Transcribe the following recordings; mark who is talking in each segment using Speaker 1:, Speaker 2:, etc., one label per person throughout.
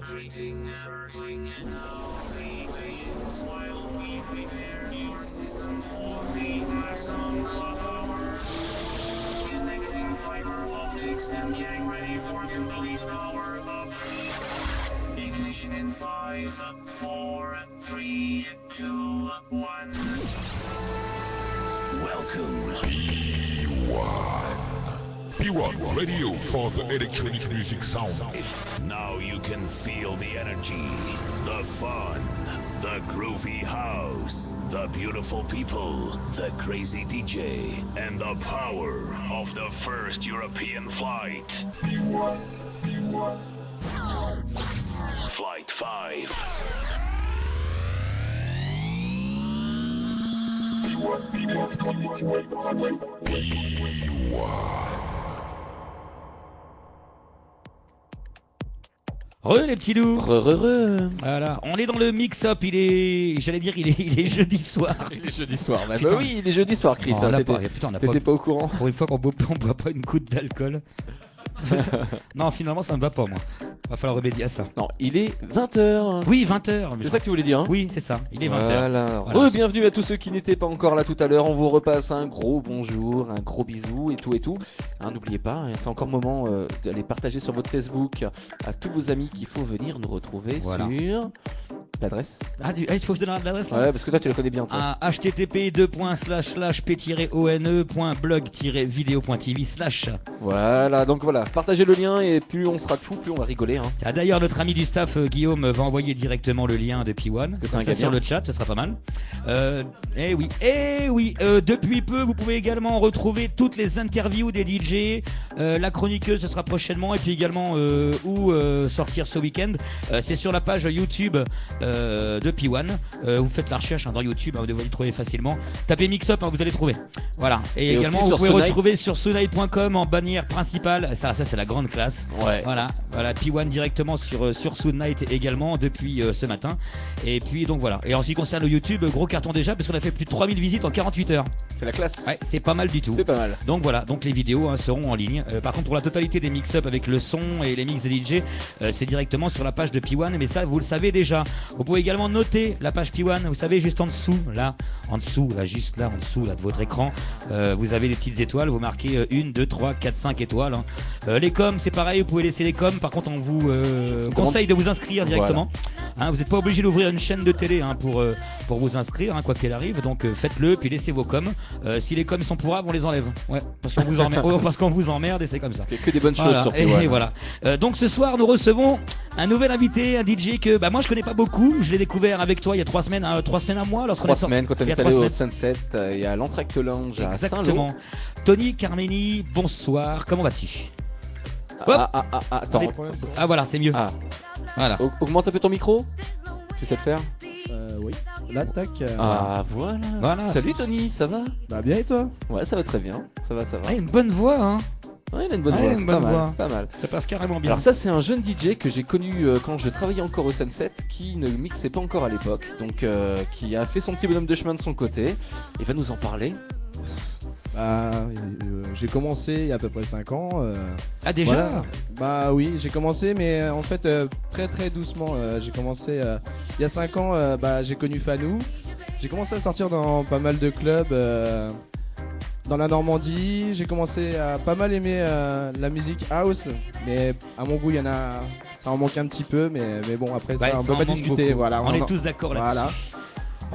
Speaker 1: Greeting everything and now the patience while we prepare your system for the maximum clock power. Connecting fiber optics and getting ready for complete power up. Ignition in 5, 4, 3, 2, 1. Welcome.
Speaker 2: P1 Radio for the electronic music sound.
Speaker 3: Now you can feel the energy, the fun, the groovy house, the beautiful people, the crazy DJ, and the power of the first European flight.
Speaker 2: P1.
Speaker 3: Flight 5.
Speaker 4: Les petits loups. Voilà, on est dans le mix-up, il est jeudi soir.
Speaker 5: Il est jeudi soir, bah oui, il est jeudi soir, Chris.
Speaker 4: Oh,
Speaker 5: T'étais pas au courant.
Speaker 4: Pour une fois qu'on boit pas une goutte d'alcool. Non, finalement, ça me va pas, moi. Va falloir remédier à ça.
Speaker 5: Non, il est 20h.
Speaker 4: Oui, 20h.
Speaker 5: C'est ça que tu voulais dire, hein?
Speaker 4: Oui, c'est ça. Il est 20h.
Speaker 5: Voilà. Bienvenue à tous ceux qui n'étaient pas encore là tout à l'heure. On vous repasse un gros bonjour, un gros bisou et tout. Hein, n'oubliez pas, c'est encore le moment d'aller partager sur votre Facebook à tous vos amis qu'il faut venir nous retrouver sur l'adresse.
Speaker 4: Il faut que je donne l'adresse là.
Speaker 5: Ouais, parce que toi tu la connais bien.
Speaker 4: http://p-one.blog-video.tv/.
Speaker 5: Voilà, donc voilà, partagez le lien et plus on sera de fous, plus on va rigoler. Hein.
Speaker 4: D'ailleurs, notre ami du staff, Guillaume, va envoyer directement le lien de P1 sur le chat, ce sera pas mal. Depuis peu, vous pouvez également retrouver toutes les interviews des DJ. La chroniqueuse, ce sera prochainement, et puis également où sortir ce week-end. C'est sur la page YouTube de P1. Vous faites la recherche dans YouTube, vous devez y trouver facilement. Tapez Mix-Up, vous allez trouver. Voilà. Et également, vous pouvez retrouver sur sunnight.com en bannière principale. Ça c'est la grande classe.
Speaker 5: Ouais.
Speaker 4: Voilà, P1 directement sur Sunnight également depuis ce matin. Et puis donc voilà. Et en ce qui concerne le YouTube, gros carton déjà parce qu'on a fait plus de 3000 visites en 48 heures.
Speaker 5: C'est la classe.
Speaker 4: Ouais, c'est pas mal du tout.
Speaker 5: C'est pas mal.
Speaker 4: Donc voilà, donc les vidéos seront en ligne. Par contre, pour la totalité des mix-up avec le son et les mix des DJ, c'est directement sur la page de P1. Mais ça, vous le savez déjà. Vous pouvez également noter la page P1. Vous savez, juste en dessous, juste là, en dessous là, de votre écran, vous avez des petites étoiles. Vous marquez 1, 2, 3, 4, 5 étoiles. Les coms, c'est pareil. Vous pouvez laisser les coms. Par contre, on vous conseille de vous inscrire directement. Vous n'êtes pas obligé d'ouvrir une chaîne de télé pour vous inscrire, quoi qu'il arrive. Donc faites-le, puis laissez vos coms. Si les coms sont pourrables, on les enlève. Ouais, parce qu'on vous emmerde, parce qu'on vous emmerde et c'est comme ça.
Speaker 5: Il n'y a que des bonnes choses sur P1.
Speaker 4: Et voilà. Donc ce soir, nous recevons un nouvel invité, un DJ que moi je connais pas beaucoup. Je l'ai découvert avec toi il y a 3 semaines, 3 semaines à moi. Quand on
Speaker 5: est allé au Sunset, il y a l'Entracte Lounge à Saint-Lô.
Speaker 4: Exactement. Tony Carmeni, bonsoir. Comment vas-tu?
Speaker 5: Attends.
Speaker 4: Voilà, c'est mieux. Voilà.
Speaker 5: Augmente un peu ton micro. Tu sais le faire?
Speaker 6: Oui. Là, tac.
Speaker 5: Voilà. Salut Tony, ça va?
Speaker 6: Bah bien et toi?
Speaker 5: Ouais, ça va très bien. Ça va.
Speaker 4: Une bonne voix, hein.
Speaker 5: Ouais, il a une bonne voix, c'est pas mal.
Speaker 4: Ça passe carrément bien.
Speaker 5: Alors ça, c'est un jeune DJ que j'ai connu quand je travaillais encore au Sunset, qui ne mixait pas encore à l'époque, donc qui a fait son petit bonhomme de chemin de son côté. Il va nous en parler.
Speaker 6: J'ai commencé il y a à peu près 5 ans.
Speaker 4: Déjà
Speaker 6: voilà. Bah oui, j'ai commencé, mais en fait très très doucement. J'ai commencé il y a 5 ans, j'ai connu Fanou. J'ai commencé à sortir dans pas mal de clubs dans la Normandie. J'ai commencé à pas mal aimer la musique house, mais à mon goût, ça en manque un petit peu, mais bon, après ça, on peut pas discuter. Voilà,
Speaker 4: on est tous d'accord là-dessus.
Speaker 6: Voilà.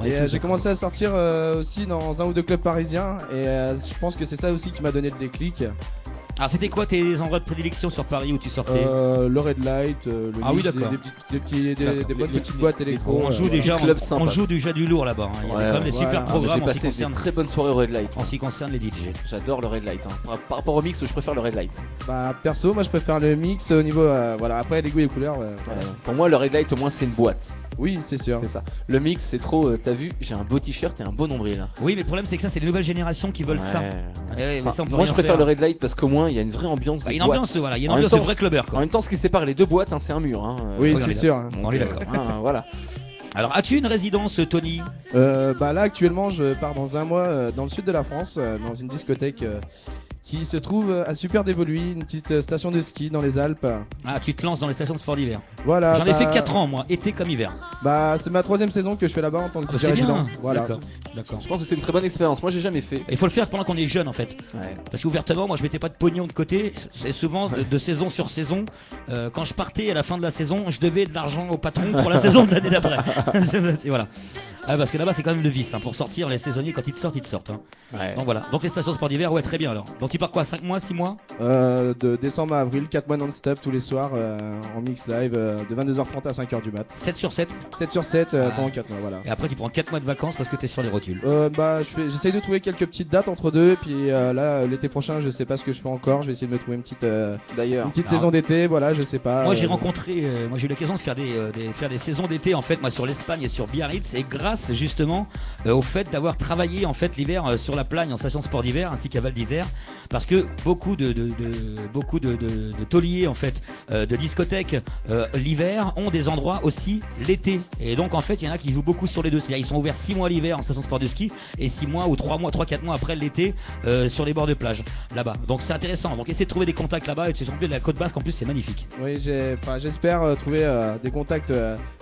Speaker 6: Et j'ai commencé à sortir aussi dans un ou deux clubs parisiens, et je pense que c'est ça aussi qui m'a donné le déclic.
Speaker 4: Alors c'était quoi tes endroits de prédilection sur Paris où tu sortais?
Speaker 6: Le Red Light, le
Speaker 4: Mix, d'accord.
Speaker 6: Des bonnes petites boîtes électro.
Speaker 4: On joue déjà du lourd là-bas. Il y a quand même des super programmes.
Speaker 5: J'ai passé des très bonnes soirées au Red Light.
Speaker 4: En ce qui concerne les DJ.
Speaker 5: J'adore le Red Light. Par rapport au mix, je préfère le Red Light.
Speaker 6: Perso, moi je préfère le mix au niveau. Après les goûts et les couleurs.
Speaker 5: Pour moi, le Red Light au moins c'est une boîte.
Speaker 6: Oui, c'est sûr.
Speaker 5: C'est ça. Le mix, c'est trop. T'as vu, j'ai un beau t-shirt et un beau nombril.
Speaker 4: Oui, mais le problème, c'est que ça, c'est les nouvelles générations qui veulent ça.
Speaker 5: Moi, je préfère le Red Light parce qu'au moins, il y a une vraie ambiance.
Speaker 4: Il y a une ambiance, voilà. Il y a une ambiance de vrai clubbeur.
Speaker 5: En même temps, ce qui sépare les deux boîtes, c'est un mur.
Speaker 6: Oui, c'est sûr.
Speaker 4: On est d'accord.
Speaker 5: Voilà.
Speaker 4: Alors, as-tu une résidence, Tony?
Speaker 6: Bah là actuellement je pars dans un mois dans le sud de la France, dans une discothèque qui se trouve à Super d'Évoluy, une petite station de ski dans les Alpes.
Speaker 4: Ah, tu te lances dans les stations de sport d'hiver.
Speaker 6: Voilà.
Speaker 4: J'en ai fait 4 ans, moi, été comme hiver.
Speaker 6: Bah c'est ma 3e saison que je fais là-bas en tant que DJ
Speaker 4: C'est
Speaker 6: résident.
Speaker 4: bien.
Speaker 6: Voilà.
Speaker 4: D'accord.
Speaker 5: Je pense que c'est une très bonne expérience. Moi, j'ai jamais fait.
Speaker 4: Il faut le faire pendant qu'on est jeune en fait.
Speaker 5: Ouais.
Speaker 4: Parce qu'ouvertement, moi je mettais pas de pognon de côté. C'est souvent de saison sur saison. Quand je partais à la fin de la saison, je devais de l'argent au patron pour la saison de l'année d'après. Et voilà. Ah, parce que là-bas c'est quand même le vice. Pour sortir, les saisonniers quand ils te sortent. Hein.
Speaker 5: Ouais.
Speaker 4: Donc voilà. Donc les stations de sport d'hiver, ouais, très bien alors. Donc tu pars quoi, 5 mois, 6 mois?
Speaker 6: De décembre à avril, 4 mois non-stop tous les soirs en mix live de 22h30 à 5h du mat.
Speaker 4: 7 sur 7.
Speaker 6: 7 sur 7 pendant 4 mois, voilà.
Speaker 4: Et après tu prends 4 mois de vacances parce que t'es sur les rotules.
Speaker 6: Bah j'essaye de trouver quelques petites dates entre deux et puis là l'été prochain je sais pas ce que je fais encore, je vais essayer de me trouver
Speaker 5: D'ailleurs.
Speaker 6: une petite saison d'été, voilà, je sais pas.
Speaker 4: Moi j'ai rencontré, moi j'ai eu l'occasion de faire des saisons d'été en fait, moi sur l'Espagne et sur Biarritz, et grâce justement au fait d'avoir travaillé en fait l'hiver sur la Plagne en station de sport d'hiver ainsi qu'à Val d'Isère, parce que beaucoup de tauliers en fait, de discothèques l'hiver ont des endroits aussi l'été, et donc en fait il y en a qui jouent beaucoup sur les deux, c'est-à-dire ils sont ouverts 6 mois l'hiver en station de sport de ski et 6 mois ou 3-4 mois après l'été sur les bords de plage là-bas. Donc c'est intéressant, donc essayez de trouver des contacts là-bas, et c'est surtout de la côte basque en plus, c'est magnifique.
Speaker 6: Oui, j'espère trouver des contacts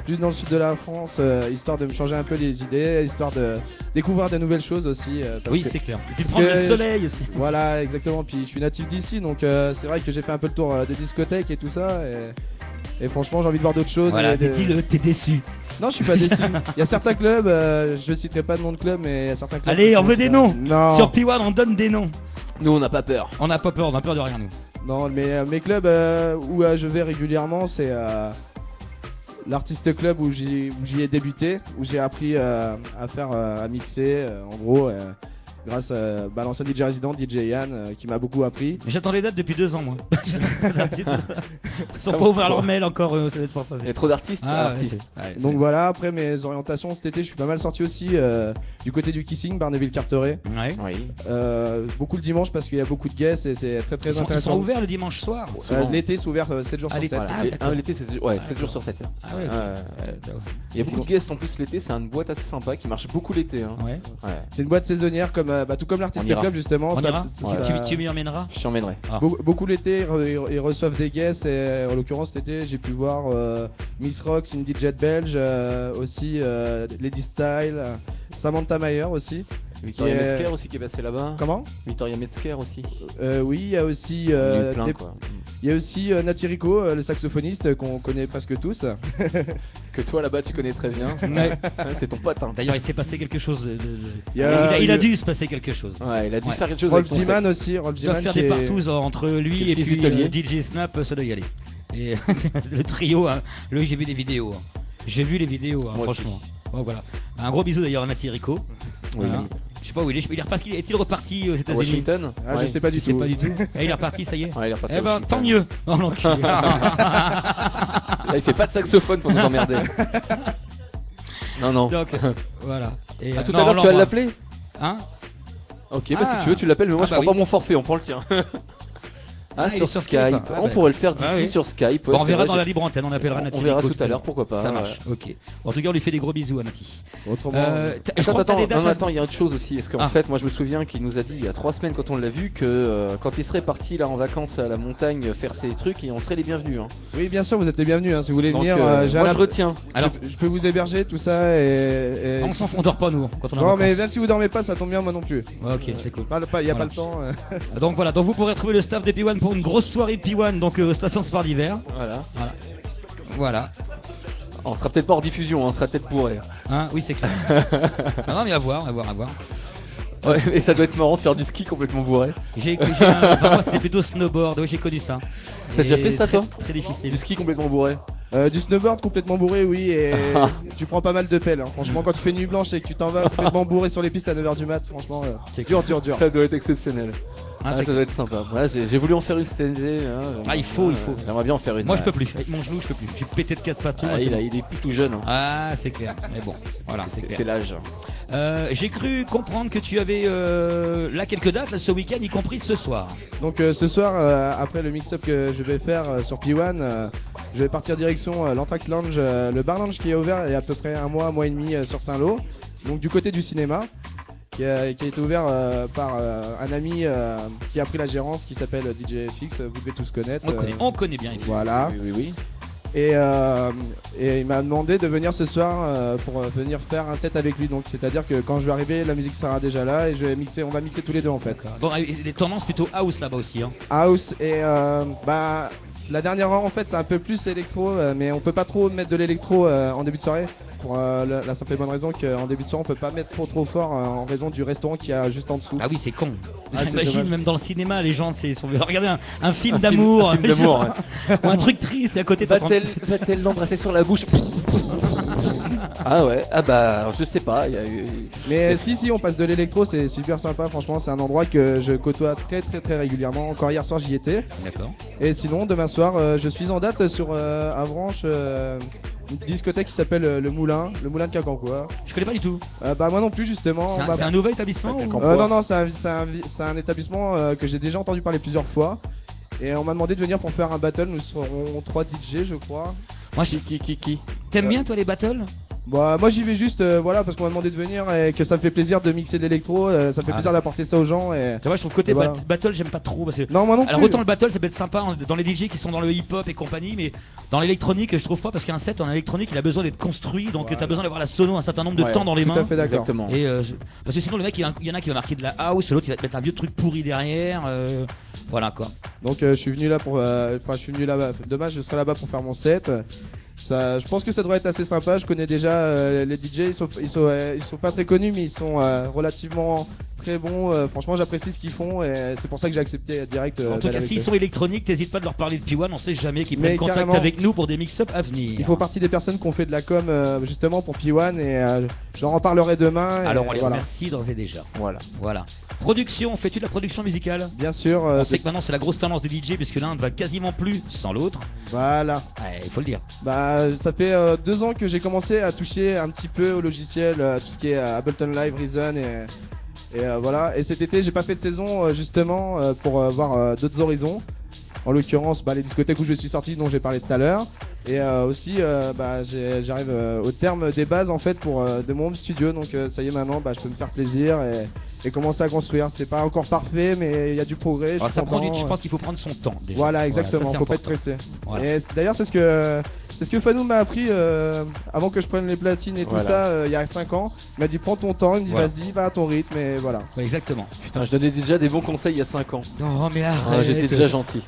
Speaker 6: plus dans le sud de la France, histoire de me changer un peu les idées, histoire de découvrir de nouvelles choses aussi.
Speaker 4: Oui, c'est clair. Et puis de prendre le soleil aussi.
Speaker 6: Voilà, exactement. Puis je suis natif d'ici, donc c'est vrai que j'ai fait un peu le tour des discothèques et tout ça. Et franchement, j'ai envie de voir d'autres choses.
Speaker 4: Voilà, dis-le, t'es déçu.
Speaker 6: Non, je suis pas déçu. Il y a certains clubs, je citerai pas de nom de club, mais il y a certains clubs.
Speaker 4: Allez, on veut des noms.
Speaker 6: Non.
Speaker 4: Sur P1, on donne des noms.
Speaker 5: Nous, on n'a pas peur.
Speaker 4: On n'a pas peur, on a peur de rien, nous.
Speaker 6: Non, mais mes clubs où je vais régulièrement, c'est l'artiste club où j'y ai débuté, où j'ai appris à mixer, en gros. Grâce à l'ancien DJ résident, DJ Yann, qui m'a beaucoup appris.
Speaker 4: Mais j'attends les dates depuis 2 ans, moi. Ils sont pas ouverts leur mail encore, ça doit être pour ça.
Speaker 5: Il y a trop d'artistes.
Speaker 6: Donc voilà, après mes orientations cet été, je suis pas mal sorti aussi du côté du Kissing, Barneville-Carteret.
Speaker 4: Ouais.
Speaker 5: Oui.
Speaker 6: Beaucoup le dimanche parce qu'il y a beaucoup de guests et c'est très
Speaker 4: Ils
Speaker 6: intéressant.
Speaker 4: sont ouverts le dimanche soir.
Speaker 6: L'été, c'est ouvert 7 jours sur 7.
Speaker 5: Voilà. L'été, c'est 7 jours sur 7.
Speaker 4: Ah ouais.
Speaker 5: Il y a beaucoup de guests en plus l'été, c'est une boîte assez sympa qui marche beaucoup l'été. Hein.
Speaker 4: Ouais.
Speaker 6: C'est une boîte saisonnière tout comme l'artiste club justement.
Speaker 4: On ira.
Speaker 6: Ça-
Speaker 4: Tu m'y emmèneras.
Speaker 5: Je t'emmènerai.
Speaker 6: Beaucoup l'été, ils reçoivent des guests et en l'occurrence cet été j'ai pu voir Miss Rock, une DJ belge, aussi Lady Style, Samantha Mayer aussi.
Speaker 5: Victoria
Speaker 6: Qui est-
Speaker 5: Metzger aussi qui est passé là-bas.
Speaker 6: Comment
Speaker 5: Victoria Metzger aussi.
Speaker 6: Oui, il y a aussi
Speaker 5: Il y en a eu plein, quoi.
Speaker 6: il y a aussi Nati Rico, le saxophoniste qu'on connaît presque tous.
Speaker 5: Que toi là-bas tu connais très bien.
Speaker 4: Ouais.
Speaker 5: Ouais, c'est ton pote. Hein.
Speaker 4: D'ailleurs, il s'est passé quelque chose.
Speaker 6: Il
Speaker 4: Il a dû se passer quelque chose.
Speaker 5: Ouais, il a dû faire quelque chose
Speaker 6: Rolf
Speaker 5: avec ton
Speaker 6: Diman
Speaker 5: sexe.
Speaker 6: aussi, Rolf
Speaker 4: Ils doivent
Speaker 6: Diman
Speaker 4: faire
Speaker 6: qui
Speaker 4: des
Speaker 6: est-
Speaker 4: partous entre lui
Speaker 5: Quel
Speaker 4: et
Speaker 5: fils
Speaker 4: puis
Speaker 5: d'hôtelier.
Speaker 4: DJ Snap, ça doit y aller. Et le trio, hein, lui j'ai vu des vidéos. Hein. J'ai vu les vidéos, hein,
Speaker 5: Moi
Speaker 4: franchement. Bon, voilà. Un gros bisou d'ailleurs à Nati Rico.
Speaker 5: Oui,
Speaker 4: Hein. Je sais pas où il est. Il est reparti. Est-il reparti aux
Speaker 5: à
Speaker 4: États-Unis?
Speaker 5: Washington.
Speaker 6: Ah, je
Speaker 5: Ouais.
Speaker 6: sais pas
Speaker 4: Je
Speaker 6: du
Speaker 4: sais
Speaker 6: tout.
Speaker 4: pas du tout. Et il est reparti, ça y est.
Speaker 5: Ouais, il est reparti
Speaker 4: Eh
Speaker 5: à
Speaker 4: ben,
Speaker 5: Washington.
Speaker 4: tant mieux. Oh, l'enculé.
Speaker 5: Là, il fait pas de saxophone pour nous emmerder. Non.
Speaker 4: Donc, voilà. Et,
Speaker 5: À tout
Speaker 4: non,
Speaker 5: à l'heure,
Speaker 4: on
Speaker 5: tu vas
Speaker 4: l'embrasse.
Speaker 5: l'appeler.
Speaker 4: Hein?
Speaker 5: Ok, bah
Speaker 4: Ah.
Speaker 5: si tu veux, tu l'appelles, mais moi
Speaker 4: Ah,
Speaker 5: je
Speaker 4: bah
Speaker 5: prends pas
Speaker 4: oui.
Speaker 5: mon forfait, on prend le tien.
Speaker 4: Ah, il
Speaker 5: sur
Speaker 4: est sur
Speaker 5: Skype.
Speaker 4: Skype. Ah,
Speaker 5: On
Speaker 4: bah,
Speaker 5: pourrait le faire d'ici
Speaker 4: ah oui.
Speaker 5: sur Skype.
Speaker 4: Bon,
Speaker 5: ouais,
Speaker 4: on
Speaker 5: c'est
Speaker 4: verra
Speaker 5: vrai,
Speaker 4: dans la libre antenne, on appellera Nati.
Speaker 5: On verra
Speaker 4: Rico
Speaker 5: tout à l'heure, pourquoi pas.
Speaker 4: Ça
Speaker 5: ouais.
Speaker 4: marche, ok. En tout cas, on lui fait des gros bisous à Nati.
Speaker 6: Autrement,
Speaker 4: Je crois que t'as des dates à-
Speaker 5: Attends, il y a autre chose aussi. Est-ce qu'en
Speaker 4: Ah.
Speaker 5: fait, moi je me souviens qu'il nous a dit il y a 3 semaines quand on l'a vu que quand il serait parti là en vacances à la montagne faire ses trucs, et on serait les bienvenus. Hein.
Speaker 6: oui, bien sûr, vous êtes les bienvenus hein, si vous voulez
Speaker 5: Donc,
Speaker 6: venir. j'ai
Speaker 5: moi
Speaker 6: un-
Speaker 5: je retiens.
Speaker 4: Alors,
Speaker 6: je peux vous héberger tout ça et...
Speaker 4: on s'en fout, on dort pas nous quand on a
Speaker 6: Non, mais
Speaker 4: vacances.
Speaker 6: même si vous dormez pas, ça tombe bien, moi non plus.
Speaker 4: Ouais, ok, c'est cool.
Speaker 6: Il y a
Speaker 4: Voilà.
Speaker 6: pas le temps.
Speaker 4: Donc voilà, donc vous pourrez trouver le staff des P1 pour une grosse soirée P1, donc station de sport d'hiver. Voilà.
Speaker 5: On sera peut-être pas hors diffusion, on sera peut-être bourré.
Speaker 4: Hein, oui, c'est clair. Ah non, mais à voir.
Speaker 5: Ouais, et ça doit être marrant de faire du ski complètement bourré.
Speaker 4: Enfin, moi, c'était plutôt snowboard. Oui, j'ai connu ça.
Speaker 5: T'as déjà
Speaker 4: Et
Speaker 5: fait ça,
Speaker 4: très-
Speaker 5: toi
Speaker 4: Très difficile.
Speaker 5: Du ski complètement bourré.
Speaker 6: Du snowboard complètement bourré, oui, et tu prends pas mal de pelles. Hein. Franchement, quand tu fais nuit blanche et que tu t'en vas complètement bourré sur les pistes à 9h du mat, franchement, c'est dur.
Speaker 5: Ça doit être exceptionnel.
Speaker 4: Ah,
Speaker 5: Ça doit être sympa. Voilà, j'ai voulu en faire une cette année. Hein.
Speaker 4: Ah, il faut.
Speaker 5: J'aimerais bien en faire une.
Speaker 4: Moi, je peux plus. Avec mon genou, je peux plus. Je suis pété de 4 pattes.
Speaker 5: Ah, il est plus tout jeune. Hein.
Speaker 4: Ah, c'est clair. Mais bon, voilà, c'est clair.
Speaker 5: C'est l'âge.
Speaker 4: J'ai cru comprendre que tu avais là quelques dates là, ce week-end, y compris ce soir.
Speaker 6: Donc ce soir, après le mix-up que je vais faire sur P1, je vais partir direction l'Entracte Lounge, le bar lounge qui est ouvert il y a à peu près un mois et demi sur Saint-Lô, donc du côté du cinéma, qui a été ouvert par un ami qui a pris la gérance, qui s'appelle DJ FX, vous devez tous connaître.
Speaker 4: On connaît bien. Effectivement.
Speaker 6: Voilà.
Speaker 5: Oui.
Speaker 6: Et il m'a demandé de venir ce soir pour venir faire un set avec lui. Donc c'est-à-dire que quand je vais arriver, la musique sera déjà là et on va mixer tous les deux en fait.
Speaker 4: Bon, les tendances plutôt house là-bas aussi. Hein.
Speaker 6: House et la dernière heure en fait c'est un peu plus électro, mais on peut pas trop mettre de l'électro en début de soirée pour la simple et bonne raison qu'en début de soirée on peut pas mettre trop fort en raison du restaurant qui a juste en dessous.
Speaker 4: Ah oui, c'est con.
Speaker 6: Ah,
Speaker 4: J'imagine même dans le cinéma, les gens sont regardez un film d'amour,
Speaker 5: un film d'amour, ouais.
Speaker 4: ou un truc triste et à côté
Speaker 5: Va-t-elle l'embrasser sur la bouche? Ah ouais, ah bah je sais pas.
Speaker 6: Mais si on passe de l'électro, c'est super sympa. Franchement, c'est un endroit que je côtoie très régulièrement. Encore hier soir, j'y étais.
Speaker 4: D'accord.
Speaker 6: Et sinon, demain soir, je suis en date sur Avranches, une discothèque qui s'appelle le Moulin de Quincampoix.
Speaker 4: Je connais pas du tout.
Speaker 6: Bah moi non plus justement.
Speaker 4: C'est un nouvel établissement ou...
Speaker 6: Non, c'est un établissement que j'ai déjà entendu parler plusieurs fois. Et on m'a demandé de venir pour faire un battle. Nous serons 3 DJ, je crois.
Speaker 4: Moi,
Speaker 5: Qui
Speaker 4: T'aimes bien toi les battles?
Speaker 6: Bah moi j'y vais juste parce qu'on m'a demandé de venir et que ça me fait plaisir de mixer de l'électro, ça me fait plaisir d'apporter ça aux gens et...
Speaker 4: Tu vois, je trouve côté
Speaker 6: voilà.
Speaker 4: battle j'aime pas trop parce que...
Speaker 6: Non moi non
Speaker 4: Alors
Speaker 6: plus.
Speaker 4: autant le battle ça peut être sympa dans les DJ qui sont dans le hip-hop et compagnie, mais dans l'électronique je trouve pas, parce qu'un set en électronique il a besoin d'être construit, donc
Speaker 6: Voilà.
Speaker 4: t'as besoin d'avoir la sono un certain nombre de temps dans les
Speaker 6: tout
Speaker 4: mains.
Speaker 6: à fait d'accord.
Speaker 5: Exactement.
Speaker 4: Et parce que sinon le mec il y en a qui va marquer de la house, l'autre il va te mettre un vieux truc pourri derrière, voilà quoi.
Speaker 6: Donc je suis venu là pour... Enfin je suis venu là-bas, demain je serai là-bas pour faire mon set. Ça, je pense que ça devrait être assez sympa. Je connais déjà les DJ, ils sont pas très connus, mais ils sont relativement très bons. Franchement, j'apprécie ce qu'ils font et c'est pour ça que j'ai accepté direct.
Speaker 4: En tout cas, s'ils sont électroniques, t'hésites pas de leur parler de P1, on sait jamais qu'ils prennent
Speaker 6: Mais
Speaker 4: contact
Speaker 6: carrément.
Speaker 4: avec nous pour des mix-up à venir.
Speaker 6: Ils font partie des personnes qui ont fait de la com justement pour P1 et je leur en parlerai demain.
Speaker 4: Alors
Speaker 6: et
Speaker 4: on les
Speaker 6: voilà.
Speaker 4: remercie d'ores et déjà.
Speaker 5: Voilà.
Speaker 4: Production, fais-tu de la production musicale?
Speaker 6: Bien sûr.
Speaker 4: On sait que maintenant c'est la grosse tendance des DJ puisque l'un ne va quasiment plus sans l'autre.
Speaker 6: Voilà.
Speaker 4: Il faut le dire.
Speaker 6: Bah, ça fait 2 ans que j'ai commencé à toucher un petit peu au logiciel, tout ce qui est Ableton Live, Reason et voilà. Et cet été, j'ai pas fait de saison justement pour voir d'autres horizons. En l'occurrence, les discothèques où je suis sorti, dont j'ai parlé tout à l'heure. Et aussi, j'arrive au terme des bases en fait de mon home studio. Donc ça y est, maintenant, je peux me faire plaisir et commencer à construire. C'est pas encore parfait, mais il y a du progrès.
Speaker 4: Alors, ça prend je pense qu'il faut prendre son temps. Déjà.
Speaker 6: Voilà, exactement.
Speaker 4: Ça,
Speaker 6: faut pas être pressé. Voilà. Et d'ailleurs, c'est ce que Fanou m'a appris avant que je prenne les platines et tout ça il y a 5 ans. Il m'a dit prends ton temps, il me dit vas-y, va à ton rythme et voilà.
Speaker 4: Ouais, exactement.
Speaker 5: Putain, je donnais déjà des bons conseils il y a 5 ans.
Speaker 4: Oh mais arrête.
Speaker 5: J'étais déjà gentil.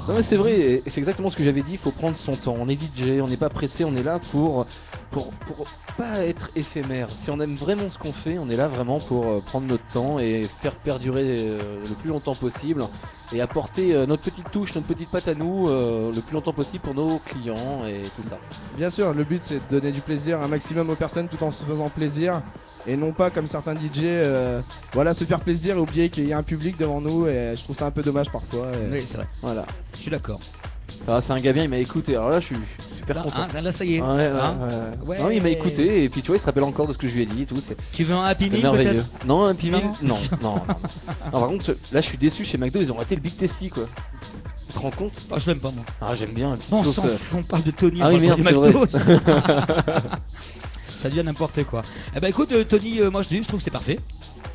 Speaker 5: Non mais c'est vrai, et c'est exactement ce que j'avais dit, il faut prendre son temps. On est DJ, on n'est pas pressé, on est là pour pas être éphémère. Si on aime vraiment ce qu'on fait, on est là vraiment pour prendre notre temps et faire perdurer le plus longtemps possible et apporter notre petite touche, notre petite patte à nous le plus longtemps possible pour nos clients et tout ça.
Speaker 6: Bien sûr, le but c'est de donner du plaisir un maximum aux personnes tout en se faisant plaisir et non pas comme certains DJ se faire plaisir et oublier qu'il y a un public devant nous et je trouve ça un peu dommage parfois.
Speaker 4: Oui, c'est vrai.
Speaker 5: Voilà.
Speaker 4: Je suis d'accord.
Speaker 5: Ah, c'est un gars bien, il m'a écouté. Alors là, je suis super content.
Speaker 4: Là, ça y est.
Speaker 5: Ouais. Non, il m'a écouté et puis tu vois, il se rappelle encore de ce que je lui ai dit et tout.
Speaker 4: Tu veux un Happy Meal
Speaker 5: merveilleux.
Speaker 4: peut-être?
Speaker 5: Non, un Happy Meal. Non. Par contre, là, je suis déçu. Chez McDo, ils ont raté le Big Tasty, quoi. Tu te rends compte?
Speaker 4: Oh, je l'aime pas moi.
Speaker 5: Ah, j'aime bien la petite
Speaker 4: On
Speaker 5: sauce.
Speaker 4: s'en fout, on parle de Tony.
Speaker 5: Ah oui, merde, c'est vrai.
Speaker 4: Ça devient n'importe quoi. Eh ben écoute, Tony, moi je trouve que c'est parfait.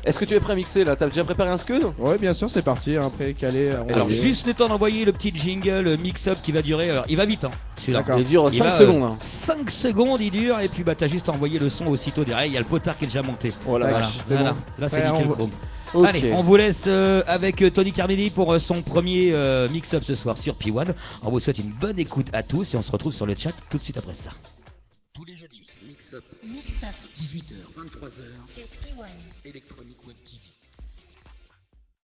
Speaker 5: Est-ce que tu es prêt à mixer là? T'as déjà préparé un scud?
Speaker 6: Ouais, bien sûr, c'est parti. Après, calé.
Speaker 4: Alors, juste le temps d'envoyer le petit jingle, le mix-up qui va durer. Alors, il va vite, hein.
Speaker 6: D'accord.
Speaker 5: Il dure 5 secondes. Hein.
Speaker 4: 5 secondes, il dure. Et puis, t'as juste envoyé le son aussitôt derrière. Il y a le potard qui est déjà monté.
Speaker 5: Voilà.
Speaker 4: Voilà.
Speaker 6: Bon.
Speaker 4: Là, c'est nickel chrome.
Speaker 5: Okay.
Speaker 4: Allez, on vous laisse avec Tony Carmelli pour son premier mix-up ce soir sur P1. On vous souhaite une bonne écoute à tous et on se retrouve sur le chat tout de suite après ça.
Speaker 7: Tous les jeudis, mix-up, 18h, 23h,
Speaker 8: sur P1.
Speaker 7: Electronic Web TV.